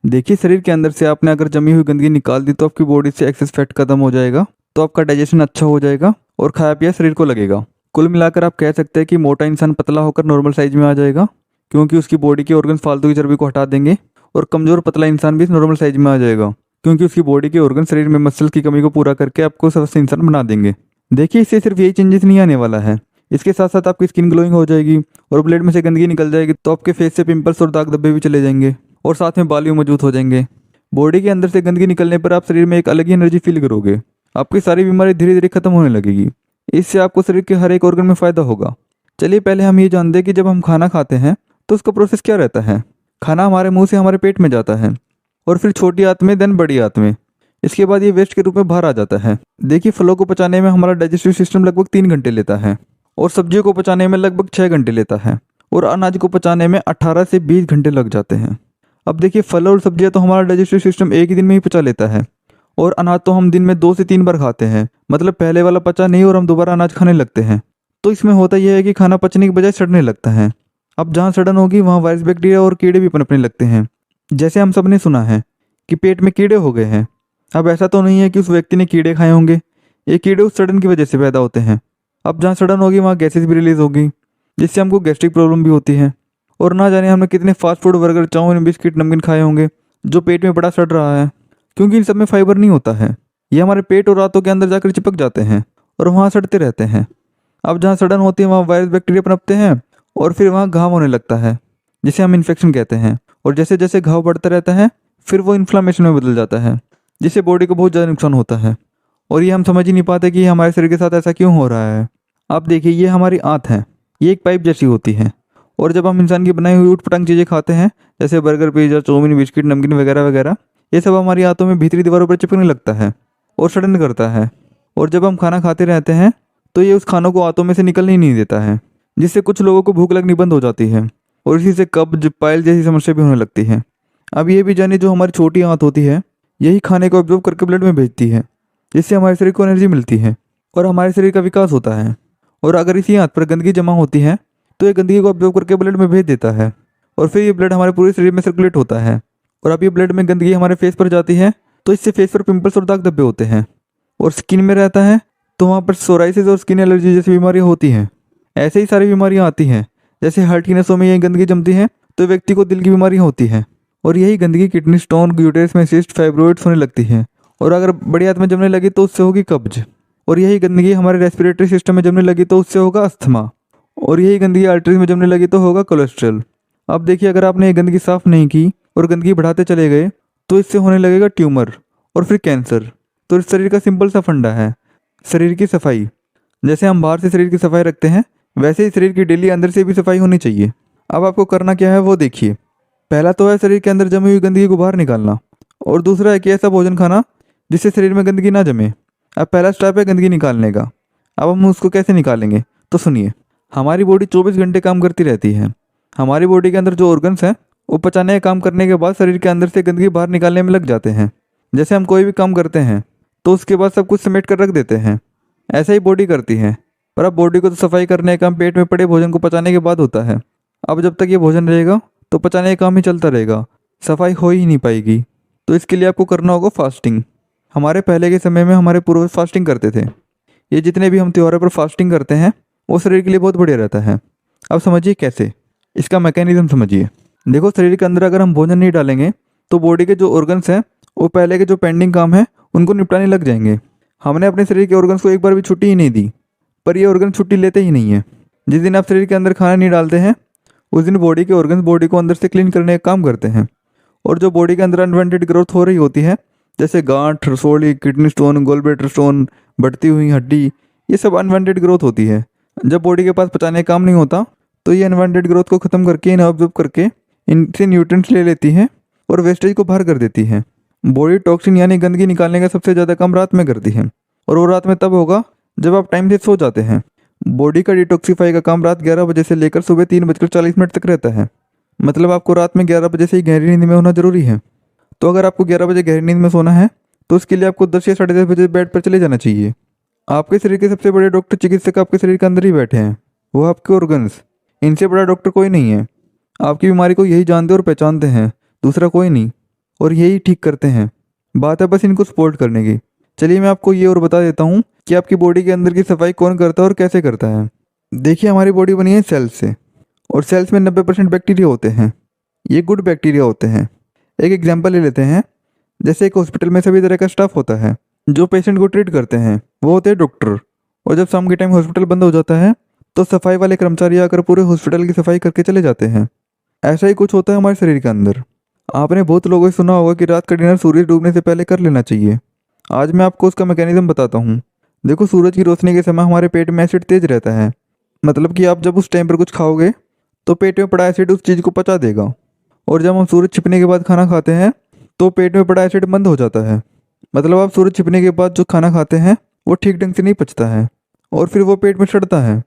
देखिए, शरीर के अंदर से आपने अगर जमी हुई गंदगी निकाल दी तो आपकी बॉडी से एक्सेस फैट खत्म हो जाएगा, तो आपका डाइजेशन अच्छा हो जाएगा और खाया पिया शरीर को लगेगा। कुल मिलाकर आप कह सकते हैं कि मोटा इंसान पतला होकर नॉर्मल साइज में आ जाएगा, क्योंकि उसकी बॉडी के ऑर्गन फालतू की चर्बी को हटा देंगे। और कमज़ोर पतला इंसान भी नॉर्मल साइज में आ जाएगा, क्योंकि उसकी बॉडी के ऑर्गन शरीर में मसल्स की कमी को पूरा करके आपको स्वस्थ इंसान बना देंगे। देखिए, इससे सिर्फ यही चेंजेस नहीं आने वाला है, इसके साथ साथ आपकी स्किन ग्लोइंग हो जाएगी और ब्लड में से गंदगी निकल जाएगी, तो आपके फेस से पिंपल्स और दाग धब्बे भी चले जाएंगे और साथ में बाल भी मजबूत हो जाएंगे। बॉडी के अंदर से गंदगी निकलने पर आप शरीर में एक अलग ही एनर्जी फील करोगे। आपकी सारी बीमारी धीरे धीरे खत्म होने लगेगी। इससे आपको शरीर के हर एक ऑर्गन में फायदा होगा। चलिए पहले हम ये जानते हैं कि जब हम खाना खाते हैं तो उसका प्रोसेस क्या रहता है। खाना हमारे मुंह से हमारे पेट में जाता है और फिर छोटी आंत में, देन बड़ी आंत में। इसके बाद ये वेस्ट के रूप में बाहर आ जाता है। देखिए, फलों को पचाने में हमारा डाइजेस्टिव सिस्टम लगभग 3 घंटे लेता है और सब्जियों को पचाने में लगभग 6 घंटे लेता है और अनाज को पचाने में 18 से 20 घंटे लग जाते हैं। अब देखिए, फल और सब्जियां तो हमारा डाइजेस्टिव सिस्टम एक ही दिन में ही पचा लेता है और अनाज तो हम दिन में 2 से 3 बार खाते हैं। मतलब पहले वाला पचा नहीं और हम दोबारा अनाज खाने लगते हैं। तो इसमें होता यह है कि खाना पचने की बजाय सड़ने लगता है। अब जहाँ सड़न होगी वहाँ वायरस, बैक्टीरिया और कीड़े भी पनपने लगते हैं। जैसे हम सब ने सुना है कि पेट में कीड़े हो गए हैं। अब ऐसा तो नहीं है कि उस व्यक्ति ने कीड़े खाए होंगे, ये कीड़े उस सड़न की वजह से पैदा होते हैं। अब जहाँ सड़न होगी वहाँ गैसेज भी रिलीज होगी, जिससे हमको गैस्ट्रिक प्रॉब्लम भी होती है। और ना जाने हमने कितने fast food, burger, chowmein, biscuit, नमकीन खाए होंगे जो पेट में बड़ा सड़ रहा है, क्योंकि इन सब में फाइबर नहीं होता है। ये हमारे पेट और आंतों के अंदर जाकर चिपक जाते हैं और वहाँ सड़ते रहते हैं। अब जहाँ सड़न होती है वहाँ वायरस, बैक्टीरिया पनपते हैं और फिर वहाँ घाव होने लगता है, जिसे हम इन्फेक्शन कहते हैं। और जैसे जैसे घाव बढ़ता रहता है फिर वो इन्फ्लामेशन में बदल जाता है, जिससे बॉडी को बहुत ज़्यादा नुकसान होता है। और ये हम समझ ही नहीं पाते कि हमारे शरीर के साथ ऐसा क्यों हो रहा है। आप देखिए, ये हमारी आंत है, ये एक पाइप जैसी होती है। और जब हम इंसान की बनाई हुई ऊटपटांग चीज़ें खाते हैं, जैसे बर्गर, पिज्जा, चाउमीन, बिस्किट, नमकीन वगैरह वगैरह, ये सब हमारी आंतों में भीतरी दीवारों पर चिपकने लगता है और सड़न करता है। और जब हम खाना खाते रहते हैं तो ये उस खानों को आंतों में से निकलने ही नहीं देता है, जिससे कुछ लोगों को भूख लगनी बंद हो जाती है और इसी से कब्ज, पाइल जैसी समस्या भी होने लगती है। अब ये भी जानिए, जो हमारी छोटी आंत होती है यही खाने को ऑब्जॉर्व करके ब्लड में भेजती है, जिससे हमारे शरीर को एनर्जी मिलती है और हमारे शरीर का विकास होता है। और अगर इसी आंत पर गंदगी जमा होती है तो ये गंदगी को ऑब्जॉर्व करके ब्लड में भेज देता है और फिर ये ब्लड हमारे पूरे शरीर में सर्कुलेट होता है। और अब ये ब्लड में गंदगी हमारे फेस पर जाती है तो इससे फेस पर पिंपल्स और दाग धब्बे होते हैं। और स्किन में रहता है तो वहाँ पर सोराइसिस और स्किन एलर्जी जैसी बीमारियाँ होती हैं। ऐसे ही सारी बीमारियाँ आती हैं। जैसे हार्ट की नसों में ये गंदगी जमती है तो व्यक्ति को दिल की बीमारी होती है। और यही गंदगी किडनी स्टोन, यूटेरस में सिस्ट, फाइब्रोइड्स होने लगती है। और अगर बड़ी आंत में जमने लगी तो उससे होगी कब्ज। और यही गंदगी हमारे रेस्पिरेटरी सिस्टम में जमने लगी तो उससे होगा अस्थमा। और यही गंदगी आर्टरीज में जमने लगी तो होगा कोलेस्ट्रॉल। अब देखिए, अगर आपने ये गंदगी साफ नहीं की और गंदगी बढ़ाते चले गए तो इससे होने लगेगा ट्यूमर और फिर कैंसर। तो इस शरीर का सिंपल सा फंडा है शरीर की सफाई। जैसे हम बाहर से शरीर की सफाई रखते हैं, वैसे ही शरीर की डेली अंदर से भी सफाई होनी चाहिए। अब आपको करना क्या है वो देखिए। पहला तो है शरीर के अंदर जमी हुई गंदगी को बाहर निकालना, और दूसरा है कि ऐसा भोजन खाना जिससे शरीर में गंदगी ना जमे। अब पहला स्टेप है गंदगी निकालने का। अब हम उसको कैसे निकालेंगे तो सुनिए। हमारी बॉडी 24 घंटे काम करती रहती है। हमारी बॉडी के अंदर जो ऑर्गन्स हैं वो पचाने का काम करने के बाद शरीर के अंदर से गंदगी बाहर निकालने में लग जाते हैं। जैसे हम कोई भी काम करते हैं तो उसके बाद सब कुछ समेट कर रख देते हैं, ऐसा ही बॉडी करती है। पर अब बॉडी को तो सफाई करने का काम पेट में पड़े भोजन को पचाने के बाद होता है। अब जब तक ये भोजन रहेगा तो पचाने का काम ही चलता रहेगा, सफाई हो ही नहीं पाएगी। तो इसके लिए आपको करना होगा फास्टिंग। हमारे पहले के समय में हमारे पूर्वज फास्टिंग करते थे। ये जितने भी हम त्योहारों पर फास्टिंग करते हैं वो शरीर के लिए बहुत बढ़िया रहता है। अब समझिए कैसे, इसका मैकेनिज्म समझिए। देखो, शरीर के अंदर अगर हम भोजन नहीं डालेंगे तो बॉडी के जो ऑर्गन्स हैं वो पहले के जो पेंडिंग काम है उनको निपटाने लग जाएंगे। हमने अपने शरीर के ऑर्गन्स को एक बार भी छुट्टी ही नहीं दी, पर ये ऑर्गन छुट्टी लेते ही नहीं है। जिस दिन आप शरीर के अंदर खाना नहीं डालते हैं उस दिन बॉडी के ऑर्गन्स बॉडी को अंदर से क्लीन करने का काम करते हैं। और जो बॉडी के अंदर अनवांटेड ग्रोथ हो रही होती है, जैसे गांठ, रसोली, किडनी स्टोन, गोलब्लैडर स्टोन, बढ़ती हुई हड्डी, ये सब अनवांटेड ग्रोथ होती है। जब बॉडी के पास पचाने का काम नहीं होता तो ये अनवांटेड ग्रोथ को ख़त्म करके, इन्हें ऑब्जॉर्ब करके इनसे न्यूट्रिएंट्स ले लेती है और वेस्टेज को बाहर कर देती है। बॉडी टॉक्सिन यानी गंदगी निकालने का सबसे ज़्यादा काम रात में करती है, और वो रात में तब होगा जब आप टाइम से सो जाते हैं। बॉडी का डिटॉक्सीफाई का काम रात 11 बजे से लेकर सुबह 3:40 तक रहता है। मतलब आपको रात में 11 बजे से ही गहरी नींद में होना जरूरी है। तो अगर आपको 11 बजे गहरी नींद में सोना है तो उसके लिए आपको 10 या 10:30 बजे बेड पर चले जाना चाहिए। आपके शरीर के सबसे बड़े डॉक्टर, चिकित्सक आपके शरीर के अंदर ही बैठे हैं, वो आपके ऑर्गन्स। इनसे बड़ा डॉक्टर कोई नहीं है। आपकी बीमारी को यही जानते और पहचानते हैं, दूसरा कोई नहीं। और यही ठीक करते हैं। बात है बस इनको सपोर्ट करने की। चलिए मैं आपको ये और बता देता हूँ कि आपकी बॉडी के अंदर की सफाई कौन करता है और कैसे करता है। देखिए हमारी बॉडी बनी है सेल्स से, और सेल्स में 90% बैक्टीरिया होते हैं। ये गुड बैक्टीरिया होते हैं। एक एग्जांपल ले लेते हैं। जैसे एक हॉस्पिटल में सभी तरह का स्टाफ होता है जो पेशेंट को ट्रीट करते हैं, वो होते हैं डॉक्टर। और जब शाम के टाइम हॉस्पिटल बंद हो जाता है तो सफाई वाले कर्मचारी आकर पूरे हॉस्पिटल की सफाई करके चले जाते हैं। ऐसा ही कुछ होता है हमारे शरीर के अंदर। आपने बहुत लोगों से सुना होगा कि रात का डिनर सूरज डूबने से पहले कर लेना चाहिए। आज मैं आपको उसका मैकेनिज्म बताता हूँ। देखो, सूरज की रोशनी के समय हमारे पेट में एसिड तेज रहता है। मतलब कि आप जब उस टाइम पर कुछ खाओगे तो पेट में पड़ा एसिड उस चीज़ को पचा देगा। और जब हम सूरज छिपने के बाद खाना खाते हैं तो पेट में पड़ा एसिड बंद हो जाता है। मतलब आप सूरज छिपने के बाद जो खाना खाते हैं वो ठीक ढंग से नहीं पचता है और फिर वो पेट में सड़ता है।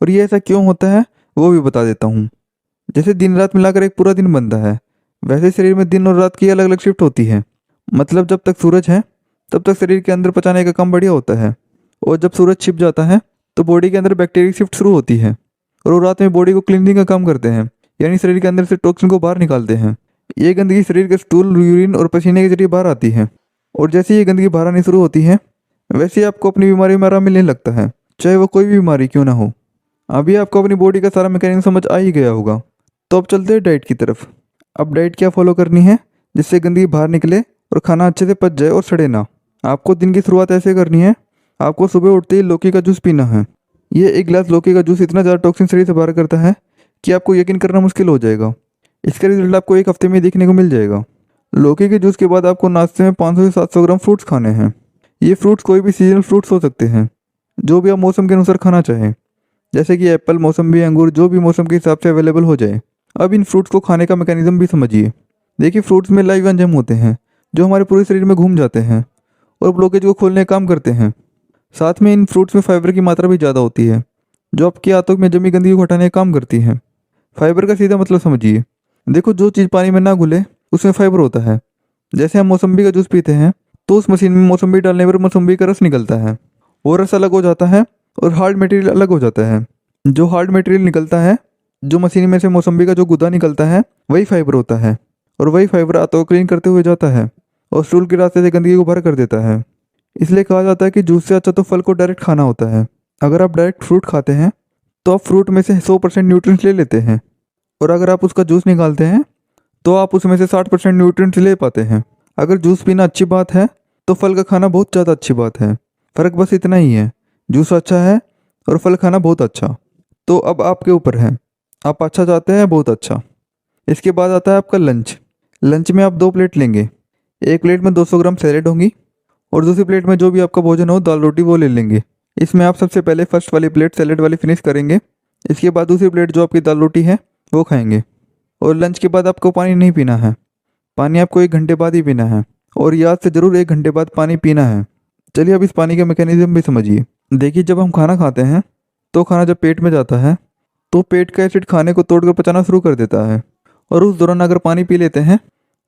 और ये ऐसा क्यों होता है वो भी बता देता हूँ। जैसे दिन रात मिलाकर एक पूरा दिन बनता है, वैसे शरीर में दिन और रात की अलग अलग शिफ्ट होती है। मतलब जब तक सूरज है तब तक शरीर के अंदर पचाने का काम बढ़िया होता है, और जब सूरज छिप जाता है तो बॉडी के अंदर बैक्टीरिया की शिफ्ट शुरू होती है और वो रात में बॉडी को क्लीनिंग का काम करते हैं, यानी शरीर के अंदर से टॉक्सिन को बाहर निकालते हैं। ये गंदगी शरीर के स्टूल, यूरिन और पसीने के जरिए बाहर आती है। और जैसे ये गंदगी बाहर आनी शुरू होती है वैसे ही आपको अपनी बीमारी में आराम मिलने लगता है, चाहे वो कोई भी बीमारी क्यों ना हो। अभी आपको अपनी बॉडी का सारा मैकेनिज्म समझ आ ही गया होगा। तो अब चलते हैं डाइट की तरफ। अब डाइट क्या फॉलो करनी है जिससे गंदगी बाहर निकले और खाना अच्छे से पच जाए और सड़े ना। आपको दिन की शुरुआत ऐसे करनी है। आपको सुबह उठते ही लौकी का जूस पीना है। ये एक गिलास लौकी का जूस इतना ज़्यादा टॉक्सिन शरीर से बाहर करता है कि आपको यकीन करना मुश्किल हो जाएगा। इसका रिजल्ट आपको एक हफ्ते में देखने को मिल जाएगा। लौकी के जूस के बाद आपको नाश्ते में 500 से 700 ग्राम फ्रूट्स खाने हैं। ये फ्रूट्स कोई भी सीजनल फ्रूट्स हो सकते हैं, जो भी आप मौसम के अनुसार खाना चाहें, जैसे कि एप्पल, मौसम्बी, अंगूर, जो भी मौसम के हिसाब से अवेलेबल हो जाए। अब इन फ्रूट्स को खाने का मैकेनिज्म भी समझिए। देखिए, फ्रूट्स में लाइव एंजाइम होते हैं जो हमारे पूरे शरीर में घूम जाते हैं और ब्लॉकेज को खोलने का काम करते हैं। साथ में इन फ्रूट्स में फाइबर की मात्रा भी ज़्यादा होती है जो आपकी आंतों में जमी गंदगी को हटाने का काम करती है। फाइबर का सीधा मतलब समझिए। देखो, जो चीज़ पानी में ना घुले उसमें फाइबर होता है। जैसे हम मौसम्बी का जूस पीते हैं तो उस मशीन में मौसम्बी डालने पर मौसम्बी का रस निकलता है। वो रस अलग हो जाता है और हार्ड मटेरियल अलग हो जाता है। जो हार्ड मटेरियल निकलता है, जो मशीन में से मौसम्बी का जो गुदा निकलता है, वही फाइबर होता है। और वही फाइबर आंतों को क्लीन करते हुए जाता है और स्टूल के रास्ते से गंदगी को बाहर कर देता है। इसलिए कहा जाता है कि जूस से अच्छा तो फल को डायरेक्ट खाना होता है। अगर आप डायरेक्ट फ्रूट खाते हैं तो आप फ्रूट में से 100% न्यूट्रिएंट्स ले लेते हैं, और अगर आप उसका जूस निकालते हैं तो आप उसमें से 60% न्यूट्रिएंट्स ले पाते हैं। अगर जूस पीना अच्छी बात है तो फल का खाना बहुत ज़्यादा अच्छी बात है। फ़र्क बस इतना ही है, जूस अच्छा है और फल खाना बहुत अच्छा। तो अब आपके ऊपर है, आप अच्छा चाहते हैं, बहुत अच्छा। इसके बाद आता है आपका लंच। लंच में आप 2 प्लेट लेंगे। एक प्लेट में 200 ग्राम सैलेड होंगी और दूसरी प्लेट में जो भी आपका भोजन हो, दाल रोटी, वो ले लेंगे। इसमें आप सबसे पहले फर्स्ट वाली प्लेट सैलेड वाली फिनिश करेंगे। इसके बाद दूसरी प्लेट जो आपकी दाल रोटी है वो खाएंगे। और लंच के बाद आपको पानी नहीं पीना है। पानी आपको 1 घंटे बाद ही पीना है, और याद से ज़रूर 1 घंटे बाद पानी पीना है। चलिए अब इस पानी का मैकेनिज्म भी समझिए। देखिए, जब हम खाना खाते हैं तो खाना जब पेट में जाता है तो पेट का एसिड खाने को तोड़कर पचाना शुरू कर देता है, और उस दौरान अगर पानी पी लेते हैं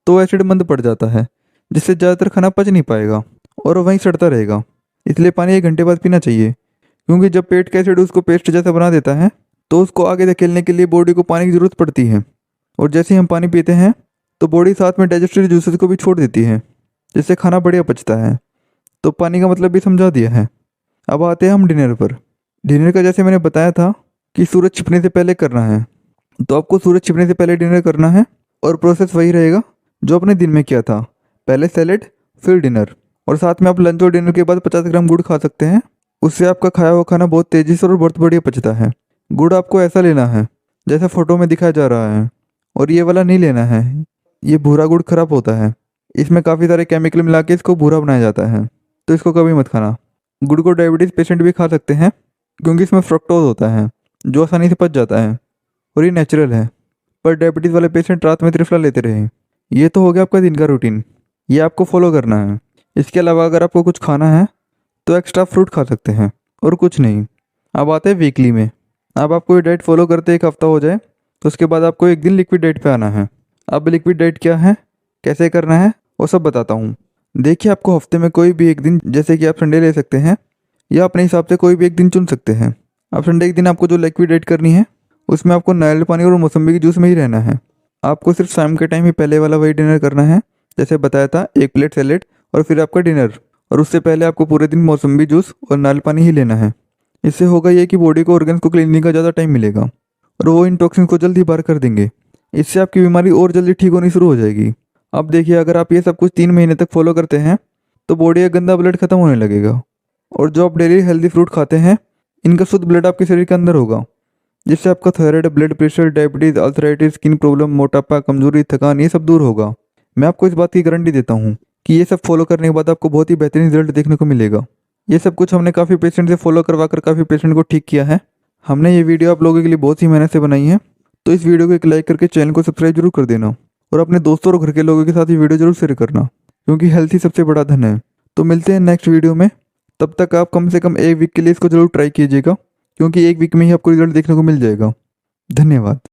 तो एसिड मंद पड़ जाता है, जिससे ज़्यादातर खाना पच नहीं पाएगा और वहीं सड़ता रहेगा। इसलिए पानी 1 घंटे बाद पीना चाहिए, क्योंकि जब पेट का एसिड उसको पेस्ट जैसा बना देता है तो उसको आगे धकेलने के लिए बॉडी को पानी की ज़रूरत पड़ती है। और जैसे ही हम पानी पीते हैं तो बॉडी साथ में डाइजेस्टिव जूसेस को भी छोड़ देती है, जिससे खाना बढ़िया पचता है। तो पानी का मतलब भी समझा दिया है। अब आते हैं हम डिनर पर। डिनर का जैसे मैंने बताया था कि सूरज छिपने से पहले करना है, तो आपको सूरज छिपने से पहले डिनर करना है, और प्रोसेस वही रहेगा जो आपने दिन में किया था। पहले सैलेड, फिर डिनर, और साथ में आप लंच और डिनर के बाद 50 ग्राम गुड़ खा सकते हैं। उससे आपका खाया हुआ खाना बहुत तेज़ी से और बहुत बढ़िया पचता है। गुड़ आपको ऐसा लेना है जैसा फ़ोटो में दिखाया जा रहा है, और ये वाला नहीं लेना है। ये भूरा गुड़ खराब होता है, इसमें काफ़ी सारे केमिकल मिला के इसको भूरा बनाया जाता है, तो इसको कभी मत खाना। गुड़ को डायबिटीज़ पेशेंट भी खा सकते हैं, क्योंकि इसमें फ्रक्टोज होता है जो आसानी से पच जाता है और ये नेचुरल है। पर डायबिटीज़ वाले पेशेंट रात में त्रिफला लेते रहे। ये तो हो गया आपका दिन का रूटीन, ये आपको फॉलो करना है। इसके अलावा अगर आपको कुछ खाना है तो एक्स्ट्रा फ्रूट खा सकते हैं, और कुछ नहीं। अब आते हैं वीकली में। अब आपको ये डाइट फॉलो करते 1 हफ्ता हो जाए तो उसके बाद आपको एक दिन लिक्विड डाइट पे आना है। अब लिक्विड डाइट क्या है, कैसे करना है, वो सब बताता हूँ। देखिए, आपको हफ्ते में कोई भी एक दिन, जैसे कि आप संडे ले सकते हैं या अपने हिसाब से कोई भी एक दिन चुन सकते हैं। अब संडे के दिन आपको जो लिक्विड डाइट करनी है उसमें आपको नारियल पानी और मौसम्बी के जूस में ही रहना है। आपको सिर्फ शाम के टाइम ही पहले वाला वही डिनर करना है जैसे बताया था, 1 प्लेट सैलेड और फिर आपका डिनर। और उससे पहले आपको पूरे दिन मौसम्बी जूस और नारियल पानी ही लेना है। इससे होगा ये कि बॉडी को ऑर्गन्स को क्लीनिंग का ज़्यादा टाइम मिलेगा और वो इन टॉक्सिन को जल्दी बाहर कर देंगे। इससे आपकी बीमारी और जल्दी ठीक होनी शुरू हो जाएगी। अब देखिए, अगर आप ये सब कुछ 3 महीने तक फॉलो करते हैं तो बॉडी का गंदा ब्लड खत्म होने लगेगा। और जो आप डेली हेल्दी फ्रूट खाते हैं, इनका शुद्ध ब्लड आपके शरीर के अंदर होगा, जिससे आपका थायराइड, ब्लड प्रेशर, डायबिटीज़, अल्सराइटिस, स्किन प्रॉब्लम, मोटापा, कमजोरी, थकान, ये सब दूर होगा। मैं आपको इस बात की गारंटी देता हूँ कि ये सब फॉलो करने के बाद आपको बहुत ही बेहतरीन रिजल्ट देखने को मिलेगा। ये सब कुछ हमने काफ़ी पेशेंट से फॉलो करवा कर काफ़ी पेशेंट को ठीक किया है। हमने ये वीडियो आप लोगों के लिए बहुत ही मेहनत से बनाई है। तो इस वीडियो को एक लाइक करके चैनल को सब्सक्राइब जरूर कर देना और अपने दोस्तों और घर के लोगों के साथ ये वीडियो जरूर शेयर करना, क्योंकि हेल्थ ही सबसे बड़ा धन है। तो मिलते हैं नेक्स्ट वीडियो में। तब तक आप कम से कम 1 वीक के लिए इसको जरूर ट्राई कीजिएगा, क्योंकि 1 वीक में ही आपको रिजल्ट देखने को मिल जाएगा। धन्यवाद।